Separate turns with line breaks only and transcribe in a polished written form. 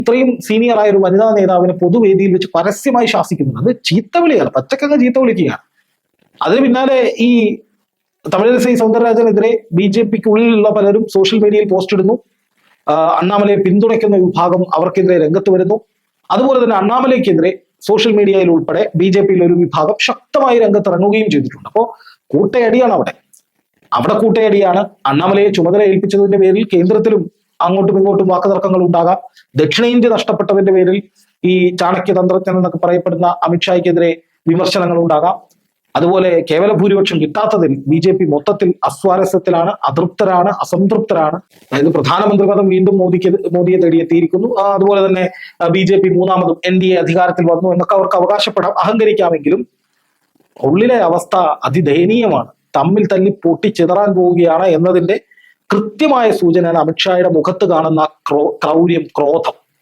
ഇത്രയും സീനിയർ ആയ ഒരു വനിതാ നേതാവിനെ പൊതുവേദിയിൽ വെച്ച് പരസ്യമായി ശാസിക്കുന്നത് അത് ചീത്തവിളിയാണ്, പച്ചക്കങ്ങ് ചീത്ത വിളിക്കുകയാണ്. അതിന് പിന്നാലെ ഈ തമിഴിസൈ സൗന്ദരരാജനെതിരെ BJPക്ക് ഉള്ളിലുള്ള പലരും സോഷ്യൽ മീഡിയയിൽ പോസ്റ്റ് ഇടുന്നു. അണ്ണാമലയെ പിന്തുണയ്ക്കുന്ന വിഭാഗം അവർക്കെതിരെ രംഗത്ത് വരുന്നു. അതുപോലെ തന്നെ അണ്ണാമലയ്ക്കെതിരെ സോഷ്യൽ മീഡിയയിൽ ഉൾപ്പെടെ BJPയിലെ ഒരു വിഭാഗം ശക്തമായി രംഗത്തിറങ്ങുകയും ചെയ്തിട്ടുണ്ട്. അപ്പോൾ കൂട്ടയടിയാണ് അവിടെ കൂട്ടയടിയാണ്. അണ്ണാമലയെ ചുമതല ഏൽപ്പിച്ചതിന്റെ പേരിൽ കേന്ദ്രത്തിലും അങ്ങോട്ടും ഇങ്ങോട്ടും വാക്കുതർക്കങ്ങൾ ഉണ്ടാകാം. ദക്ഷിണേന്ത്യ നഷ്ടപ്പെട്ടതിന്റെ പേരിൽ ഈ ചാണക്യ തന്ത്രജ്ഞൻ എന്നൊക്കെ പറയപ്പെടുന്ന അമിത്ഷായ്ക്കെതിരെ വിമർശനങ്ങൾ ഉണ്ടാകാം. അതുപോലെ കേവല ഭൂരിപക്ഷം കിട്ടാത്തതിൽ BJP മൊത്തത്തിൽ അസ്വാരസ്യത്തിലാണ്, അതൃപ്തരാണ്, അസംതൃപ്തരാണ്. അതായത് പ്രധാനമന്ത്രി പദം വീണ്ടും മോദിയെ തേടിയെത്തിയിരിക്കുന്നു. അതുപോലെ തന്നെ BJP മൂന്നാമതും NDA അധികാരത്തിൽ വന്നു എന്നൊക്കെ അവർക്ക് അവകാശപ്പെടാം, അഹങ്കരിക്കാമെങ്കിലും ഉള്ളിലെ അവസ്ഥ അതിദയനീയമാണ്. തമ്മിൽ തല്ലി പൊട്ടിച്ചിതറാൻ പോവുകയാണ് എന്നതിന്റെ കൃത്യമായ സൂചനയാണ് അമിത്ഷായുടെ മുഖത്ത് കാണുന്ന ക്രൗര്യം, ക്രോധം.